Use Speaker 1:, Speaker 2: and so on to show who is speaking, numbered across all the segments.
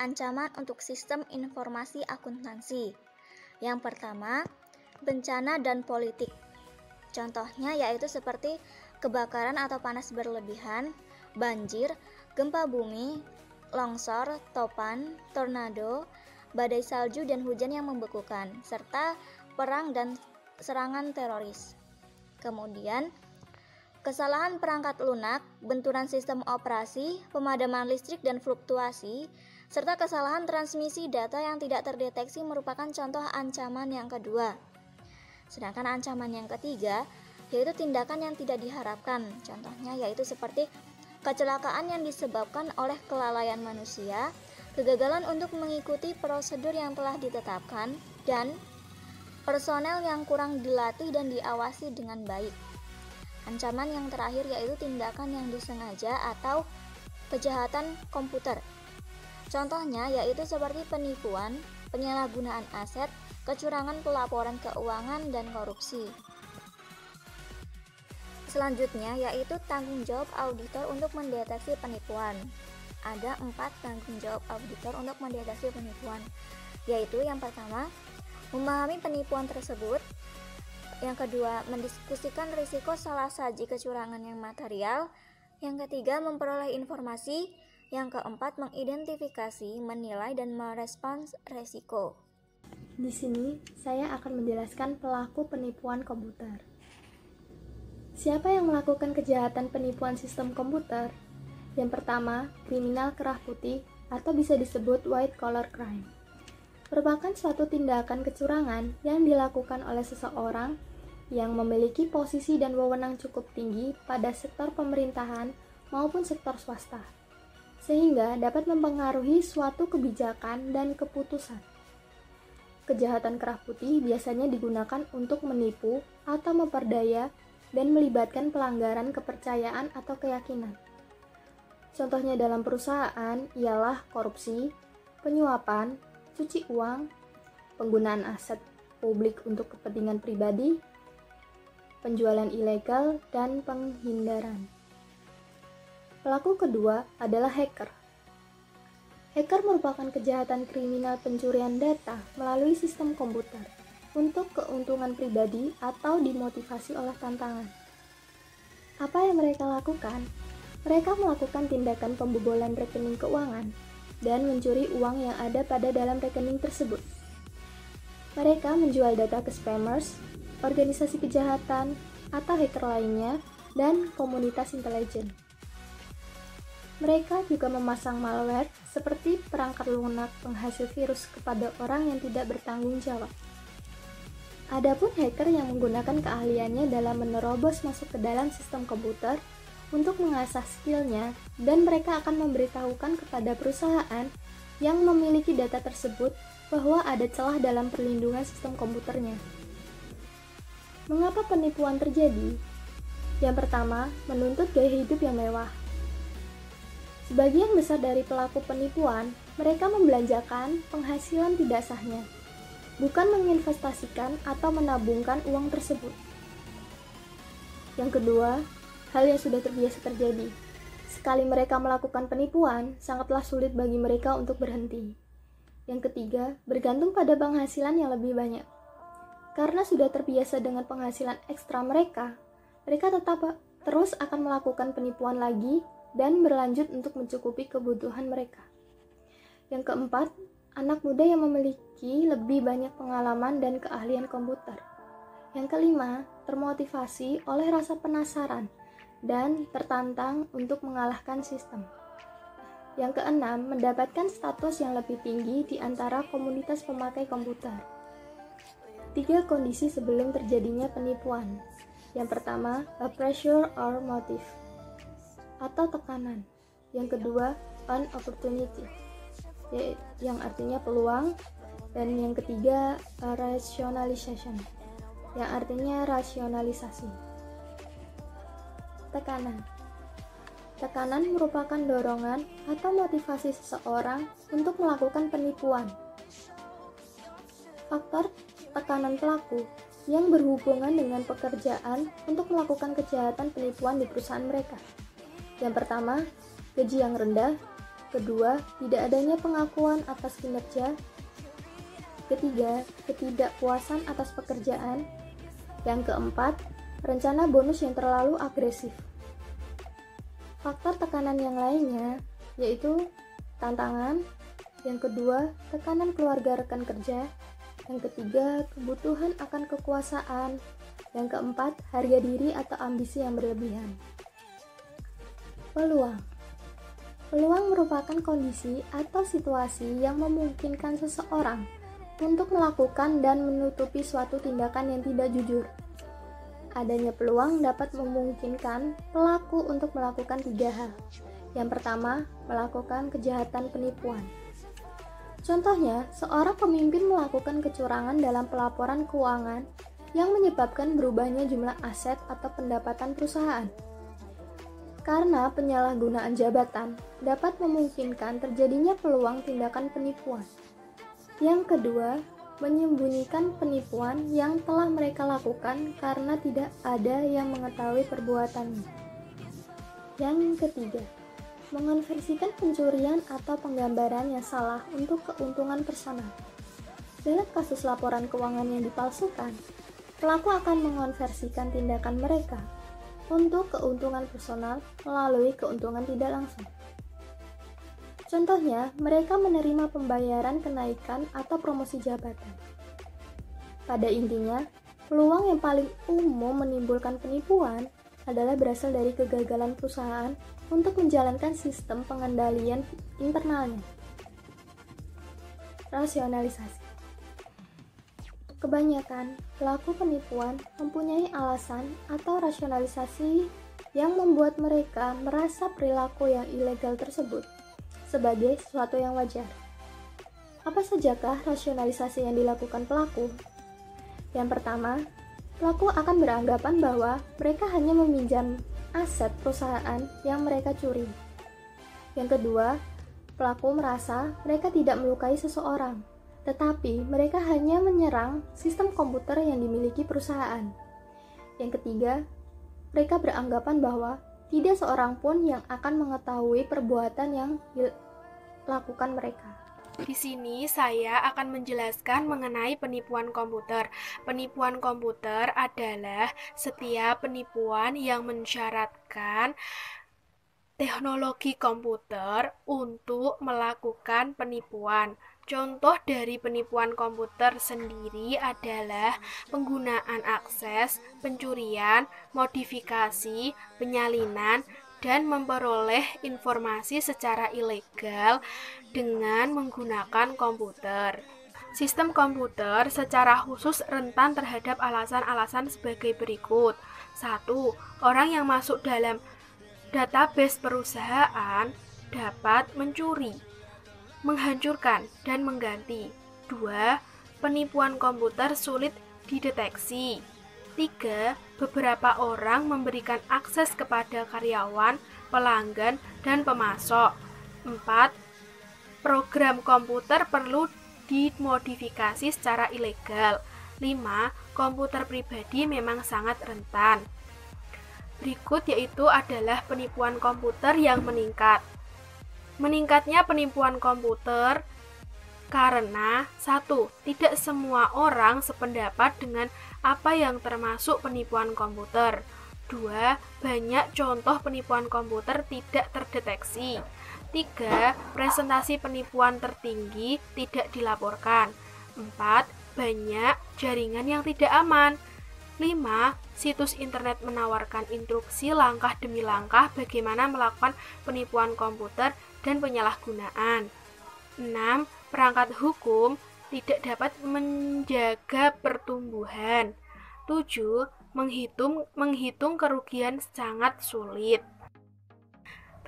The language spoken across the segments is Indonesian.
Speaker 1: ancaman untuk sistem informasi akuntansi. Yang pertama, bencana dan politik. Contohnya yaitu seperti kebakaran atau panas berlebihan, banjir, gempa bumi, longsor, topan, tornado, badai salju dan hujan yang membekukan, serta perang dan serangan teroris. Kemudian, kesalahan perangkat lunak, benturan sistem operasi, pemadaman listrik dan fluktuasi, serta kesalahan transmisi data yang tidak terdeteksi merupakan contoh ancaman yang kedua. Sedangkan ancaman yang ketiga yaitu tindakan yang tidak diharapkan. Contohnya yaitu seperti kecelakaan yang disebabkan oleh kelalaian manusia, kegagalan untuk mengikuti prosedur yang telah ditetapkan, dan personel yang kurang dilatih dan diawasi dengan baik. Ancaman yang terakhir yaitu tindakan yang disengaja atau kejahatan komputer. Contohnya yaitu seperti penipuan, penyalahgunaan aset, kecurangan pelaporan keuangan, dan korupsi. Selanjutnya yaitu tanggung jawab auditor untuk mendeteksi penipuan. Ada 4 tanggung jawab auditor untuk mendeteksi penipuan, yaitu yang pertama, memahami penipuan tersebut. Yang kedua, mendiskusikan risiko salah saji kecurangan yang material. Yang ketiga, memperoleh informasi. Yang keempat, mengidentifikasi, menilai, dan merespons risiko.
Speaker 2: Di sini, saya akan menjelaskan pelaku penipuan komputer. Siapa yang melakukan kejahatan penipuan sistem komputer? Yang pertama, kriminal kerah putih atau bisa disebut white collar crime. Merupakan suatu tindakan kecurangan yang dilakukan oleh seseorang yang memiliki posisi dan wewenang cukup tinggi pada sektor pemerintahan maupun sektor swasta, sehingga dapat mempengaruhi suatu kebijakan dan keputusan. Kejahatan kerah putih biasanya digunakan untuk menipu atau memperdaya dan melibatkan pelanggaran kepercayaan atau keyakinan. Contohnya dalam perusahaan ialah korupsi, penyuapan, cuci uang, penggunaan aset publik untuk kepentingan pribadi, penjualan ilegal, dan penghindaran. Pelaku kedua adalah hacker. Hacker merupakan kejahatan kriminal pencurian data melalui sistem komputer untuk keuntungan pribadi atau dimotivasi oleh tantangan. Apa yang mereka lakukan? Mereka melakukan tindakan pembobolan rekening keuangan dan mencuri uang yang ada pada dalam rekening tersebut. Mereka menjual data ke spammers, organisasi kejahatan, atau hacker lainnya, dan komunitas intelijen. Mereka juga memasang malware seperti perangkat lunak penghasil virus kepada orang yang tidak bertanggung jawab. Adapun hacker yang menggunakan keahliannya dalam menerobos masuk ke dalam sistem komputer untuk mengasah skillnya, dan mereka akan memberitahukan kepada perusahaan yang memiliki data tersebut bahwa ada celah dalam perlindungan sistem komputernya. Mengapa penipuan terjadi? Yang pertama, menuntut gaya hidup yang mewah. Sebagian besar dari pelaku penipuan, mereka membelanjakan penghasilan tidak sahnya, bukan menginvestasikan atau menabungkan uang tersebut. Yang kedua, hal yang sudah terbiasa terjadi. Sekali mereka melakukan penipuan, sangatlah sulit bagi mereka untuk berhenti. Yang ketiga, bergantung pada penghasilan yang lebih banyak. Karena sudah terbiasa dengan penghasilan ekstra mereka tetap terus akan melakukan penipuan lagi dan berlanjut untuk mencukupi kebutuhan mereka. Yang keempat, anak muda yang memiliki lebih banyak pengalaman dan keahlian komputer. Yang kelima, termotivasi oleh rasa penasaran dan tertantang untuk mengalahkan sistem. Yang keenam, mendapatkan status yang lebih tinggi di antara komunitas pemakai komputer. 3 kondisi sebelum terjadinya penipuan. Yang pertama, a pressure or motive, atau tekanan. Yang kedua, an opportunity, yang artinya peluang. Dan yang ketiga, rationalization, yang artinya rasionalisasi. Tekanan. Tekanan merupakan dorongan atau motivasi seseorang untuk melakukan penipuan. Faktor tekanan pelaku yang berhubungan dengan pekerjaan untuk melakukan kejahatan penipuan di perusahaan mereka. Yang pertama, gaji yang rendah. Kedua, tidak adanya pengakuan atas kinerja. Ketiga, ketidakpuasan atas pekerjaan. Yang keempat, rencana bonus yang terlalu agresif. Faktor tekanan yang lainnya yaitu tantangan. Yang kedua, tekanan keluarga rekan kerja. Yang ketiga, kebutuhan akan kekuasaan. Yang keempat, harga diri atau ambisi yang berlebihan. Peluang. Peluang merupakan kondisi atau situasi yang memungkinkan seseorang untuk melakukan dan menutupi suatu tindakan yang tidak jujur. Adanya peluang dapat memungkinkan pelaku untuk melakukan 3 hal. Yang pertama, melakukan kejahatan penipuan. Contohnya, seorang pemimpin melakukan kecurangan dalam pelaporan keuangan yang menyebabkan berubahnya jumlah aset atau pendapatan perusahaan. Karena penyalahgunaan jabatan dapat memungkinkan terjadinya peluang tindakan penipuan. Yang kedua, menyembunyikan penipuan yang telah mereka lakukan karena tidak ada yang mengetahui perbuatannya. Yang ketiga, mengonversikan pencurian atau penggambaran yang salah untuk keuntungan personal. Dalam kasus laporan keuangan yang dipalsukan, pelaku akan mengonversikan tindakan mereka untuk keuntungan personal melalui keuntungan tidak langsung. Contohnya, mereka menerima pembayaran kenaikan atau promosi jabatan. Pada intinya, peluang yang paling umum menimbulkan penipuan adalah berasal dari kegagalan perusahaan untuk menjalankan sistem pengendalian internalnya. Rasionalisasi. Kebanyakan pelaku penipuan mempunyai alasan atau rasionalisasi yang membuat mereka merasa perilaku yang ilegal tersebut sebagai sesuatu yang wajar. Apa sajakah rasionalisasi yang dilakukan pelaku? Yang pertama, pelaku akan beranggapan bahwa mereka hanya meminjam aset perusahaan yang mereka curi. Yang kedua, pelaku merasa mereka tidak melukai seseorang, tetapi mereka hanya menyerang sistem komputer yang dimiliki perusahaan. Yang ketiga, mereka beranggapan bahwa tidak seorang pun yang akan mengetahui perbuatan yang dilakukan mereka.
Speaker 3: Di sini saya akan menjelaskan mengenai penipuan komputer. Penipuan komputer adalah setiap penipuan yang mensyaratkan teknologi komputer untuk melakukan penipuan. Contoh dari penipuan komputer sendiri adalah penggunaan akses, pencurian, modifikasi, penyalinan, dan memperoleh informasi secara ilegal dengan menggunakan komputer. Sistem komputer secara khusus rentan terhadap alasan-alasan sebagai berikut. 1. Orang yang masuk dalam database perusahaan dapat mencuri, menghancurkan, dan mengganti. 2. Penipuan komputer sulit dideteksi. 3. Beberapa orang memberikan akses kepada karyawan, pelanggan, dan pemasok. 4. Program komputer perlu dimodifikasi secara ilegal. 5. Komputer pribadi memang sangat rentan. Berikut yaitu adalah penipuan komputer yang meningkat. Meningkatnya penipuan komputer karena 1. Tidak semua orang sependapat dengan apa yang termasuk penipuan komputer. 2. Banyak contoh penipuan komputer tidak terdeteksi. 3. Presentasi penipuan tertinggi tidak dilaporkan. 4. Banyak jaringan yang tidak aman. 5. Situs internet menawarkan instruksi langkah demi langkah bagaimana melakukan penipuan komputer dan penyalahgunaan. 6. Perangkat hukum tidak dapat menjaga pertumbuhan. 7. Menghitung kerugian sangat sulit.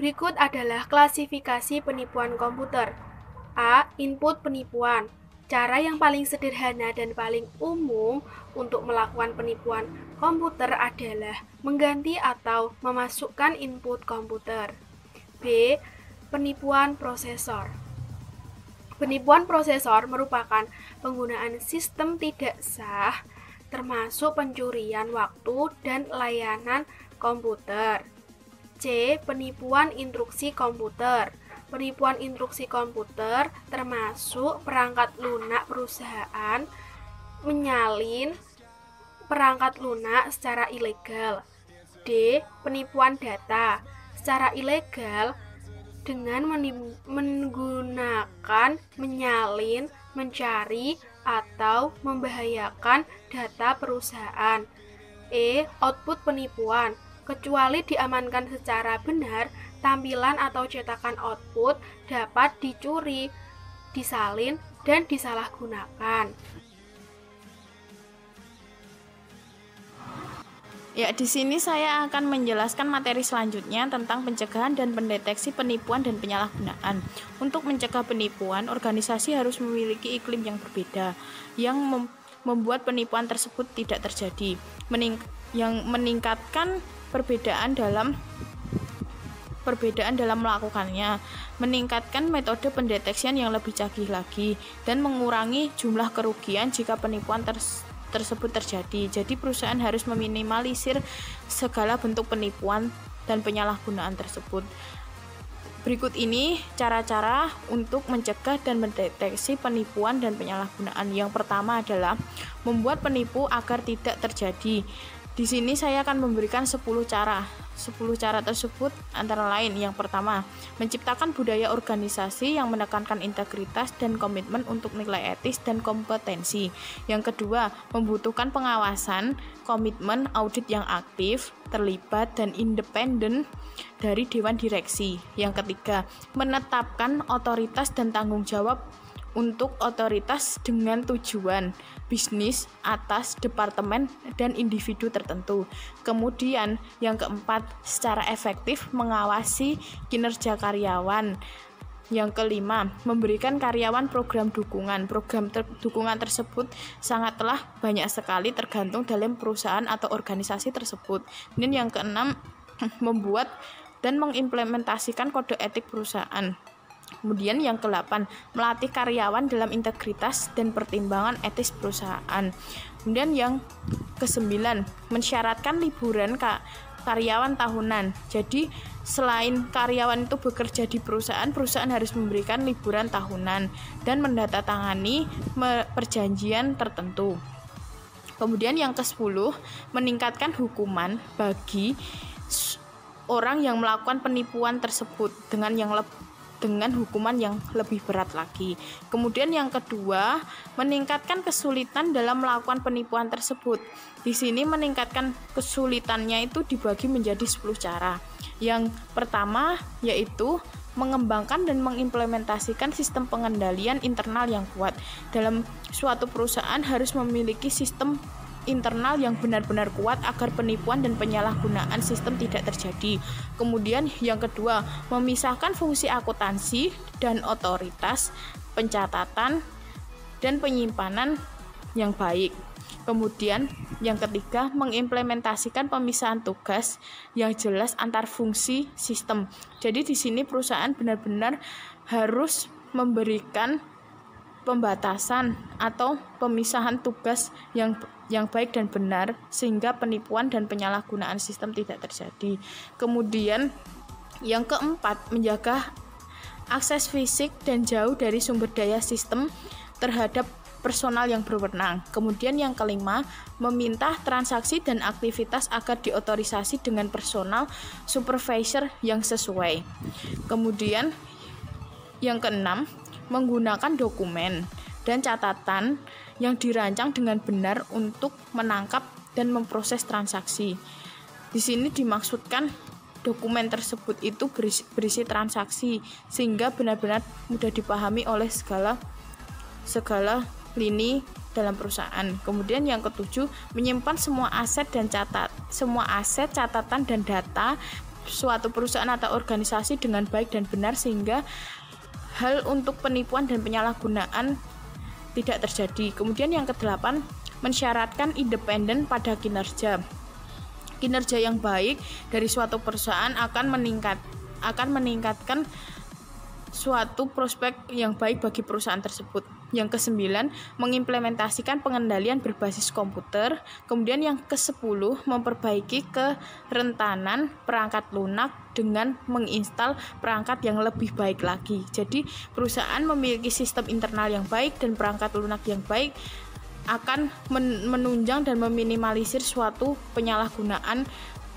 Speaker 3: Berikut adalah klasifikasi penipuan komputer. A. Input penipuan. Cara yang paling sederhana dan paling umum untuk melakukan penipuan komputer adalah mengganti atau memasukkan input komputer. B. Penipuan prosesor. Penipuan prosesor merupakan penggunaan sistem tidak sah, termasuk pencurian waktu dan layanan komputer. C. Penipuan instruksi komputer. Penipuan instruksi komputer termasuk perangkat lunak perusahaan menyalin perangkat lunak secara ilegal. D. Penipuan data secara ilegal dengan menggunakan, menyalin, mencari, atau membahayakan data perusahaan. E. Output penipuan kecuali diamankan secara benar, tampilan atau cetakan output dapat dicuri, disalin, dan disalahgunakan.
Speaker 4: Ya, di sini saya akan menjelaskan materi selanjutnya tentang pencegahan dan pendeteksi penipuan dan penyalahgunaan. Untuk mencegah penipuan, organisasi harus memiliki iklim yang berbeda, yang membuat penipuan tersebut tidak terjadi, yang meningkatkan perbedaan dalam melakukannya, meningkatkan metode pendeteksian yang lebih canggih lagi, dan mengurangi jumlah kerugian jika penipuan tersebut terjadi. Jadi perusahaan harus meminimalisir segala bentuk penipuan dan penyalahgunaan tersebut. Berikut ini cara-cara untuk mencegah dan mendeteksi penipuan dan penyalahgunaan. Yang pertama adalah membuat penipu agar tidak terjadi. Di sini saya akan memberikan 10 cara. 10 cara tersebut antara lain: yang pertama, menciptakan budaya organisasi yang menekankan integritas dan komitmen untuk nilai etis dan kompetensi. Yang kedua, membutuhkan pengawasan, komitmen, audit yang aktif, terlibat, dan independen dari dewan direksi. Yang ketiga, menetapkan otoritas dan tanggung jawab untuk otoritas dengan tujuan bisnis atas departemen dan individu tertentu. Kemudian yang keempat, secara efektif mengawasi kinerja karyawan. Yang kelima, memberikan karyawan program dukungan. Dukungan tersebut sangatlah banyak sekali tergantung dalam perusahaan atau organisasi tersebut. Dan yang keenam, membuat dan mengimplementasikan kode etik perusahaan. Kemudian yang ke-8, melatih karyawan dalam integritas dan pertimbangan etis perusahaan. Kemudian yang ke-9, mensyaratkan liburan karyawan tahunan. Jadi selain karyawan itu bekerja di perusahaan harus memberikan liburan tahunan dan menandatangani perjanjian tertentu. Kemudian yang ke-10, meningkatkan hukuman bagi orang yang melakukan penipuan tersebut dengan hukuman yang lebih berat lagi. Kemudian yang kedua, meningkatkan kesulitan dalam melakukan penipuan tersebut. Di sini meningkatkan kesulitannya itu dibagi menjadi 10 cara. Yang pertama yaitu mengembangkan dan mengimplementasikan sistem pengendalian internal yang kuat. Dalam suatu perusahaan harus memiliki sistem internal yang benar-benar kuat agar penipuan dan penyalahgunaan sistem tidak terjadi. Kemudian yang kedua, memisahkan fungsi akuntansi dan otoritas, pencatatan dan penyimpanan yang baik. Kemudian yang ketiga, mengimplementasikan pemisahan tugas yang jelas antar fungsi sistem. Jadi di sini perusahaan benar-benar harus memberikan pembatasan atau pemisahan tugas yang baik dan benar sehingga penipuan dan penyalahgunaan sistem tidak terjadi. Kemudian yang keempat, menjaga akses fisik dan jauh dari sumber daya sistem terhadap personal yang berwenang. Kemudian yang kelima, meminta transaksi dan aktivitas agar diotorisasi dengan personal supervisor yang sesuai. Kemudian yang keenam, menggunakan dokumen dan catatan yang dirancang dengan benar untuk menangkap dan memproses transaksi. Di sini dimaksudkan dokumen tersebut itu berisi transaksi sehingga benar-benar mudah dipahami oleh segala lini dalam perusahaan. Kemudian yang ketujuh, menyimpan semua aset, catatan dan data suatu perusahaan atau organisasi dengan baik dan benar sehingga hal untuk penipuan dan penyalahgunaan tidak terjadi. Kemudian yang ke-8, mensyaratkan independen pada kinerja. Kinerja yang baik dari suatu perusahaan akan meningkatkan suatu prospek yang baik bagi perusahaan tersebut. Yang ke-9, mengimplementasikan pengendalian berbasis komputer. Kemudian yang ke-10, memperbaiki kerentanan perangkat lunak dengan menginstal perangkat yang lebih baik lagi. Jadi, perusahaan memiliki sistem internal yang baik dan perangkat lunak yang baik akan menunjang dan meminimalisir suatu penyalahgunaan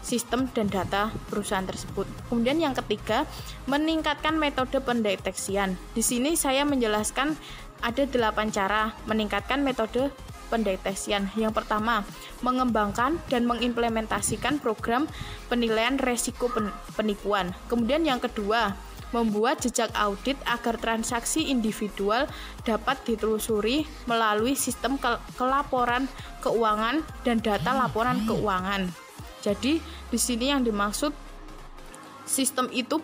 Speaker 4: sistem dan data perusahaan tersebut. Kemudian yang ketiga, meningkatkan metode pendeteksian. Di sini saya menjelaskan ada 8 cara meningkatkan metode pendeteksian. Yang pertama, mengembangkan dan mengimplementasikan program penilaian resiko penipuan. Kemudian yang kedua, membuat jejak audit agar transaksi individual dapat ditelusuri melalui sistem kelaporan keuangan dan data laporan keuangan. Jadi di sini yang dimaksud sistem itu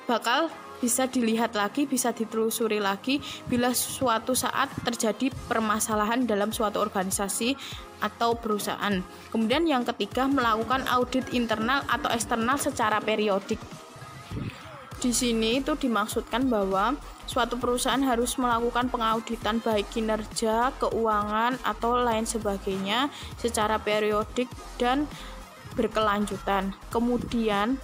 Speaker 4: bakal bisa dilihat lagi, bisa ditelusuri lagi bila suatu saat terjadi permasalahan dalam suatu organisasi atau perusahaan. Kemudian yang ketiga, melakukan audit internal atau eksternal secara periodik. Di sini itu dimaksudkan bahwa suatu perusahaan harus melakukan pengauditan baik kinerja, keuangan, atau lain sebagainya secara periodik dan berkelanjutan. Kemudian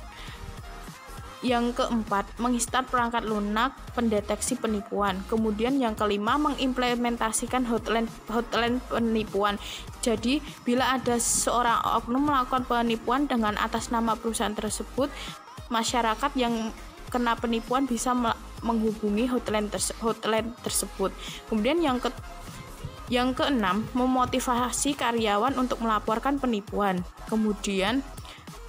Speaker 4: yang keempat, menginstal perangkat lunak pendeteksi penipuan. Kemudian yang kelima, mengimplementasikan hotline penipuan. Jadi, bila ada seorang oknum melakukan penipuan dengan atas nama perusahaan tersebut, masyarakat yang kena penipuan bisa menghubungi hotline tersebut. Kemudian yang keenam, memotivasi karyawan untuk melaporkan penipuan. Kemudian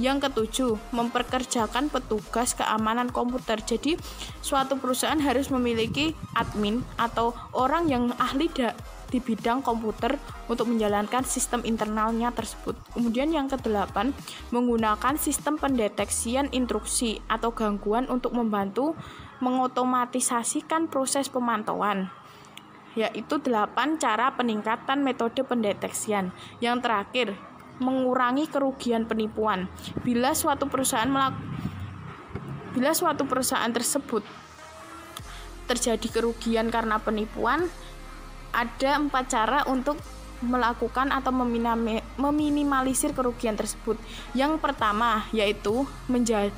Speaker 4: yang ketujuh, memperkerjakan petugas keamanan komputer. Jadi, suatu perusahaan harus memiliki admin atau orang yang ahli di bidang komputer untuk menjalankan sistem internalnya tersebut. Kemudian yang kedelapan, menggunakan sistem pendeteksian intrusi atau gangguan untuk membantu mengotomatisasikan proses pemantauan. Yaitu 8 cara peningkatan metode pendeteksian. Yang terakhir, mengurangi kerugian penipuan. Bila suatu perusahaan tersebut terjadi kerugian karena penipuan, ada 4 cara untuk melakukan atau meminimalisir kerugian tersebut. Yang pertama yaitu menjaga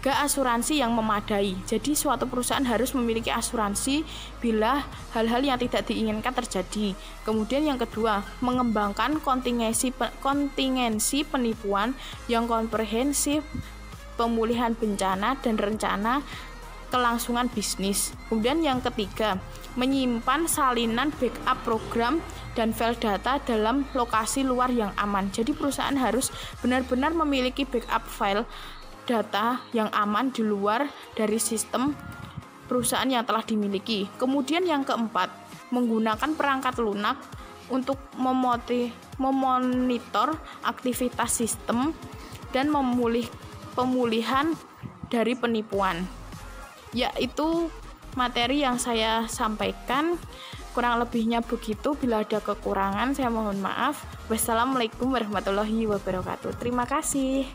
Speaker 4: asuransi yang memadai. Jadi suatu perusahaan harus memiliki asuransi bila hal-hal yang tidak diinginkan terjadi. Kemudian yang kedua, mengembangkan kontingensi penipuan yang komprehensif, pemulihan bencana dan rencana kelangsungan bisnis. Kemudian yang ketiga, menyimpan salinan backup program dan file data dalam lokasi luar yang aman. Jadi perusahaan harus benar-benar memiliki backup file data yang aman di luar dari sistem perusahaan yang telah dimiliki. Kemudian yang keempat, menggunakan perangkat lunak untuk memonitor aktivitas sistem dan pemulihan dari penipuan. Yaitu materi yang saya sampaikan. Kurang lebihnya begitu. Bila ada kekurangan saya mohon maaf. Wassalamualaikum warahmatullahi wabarakatuh. Terima kasih.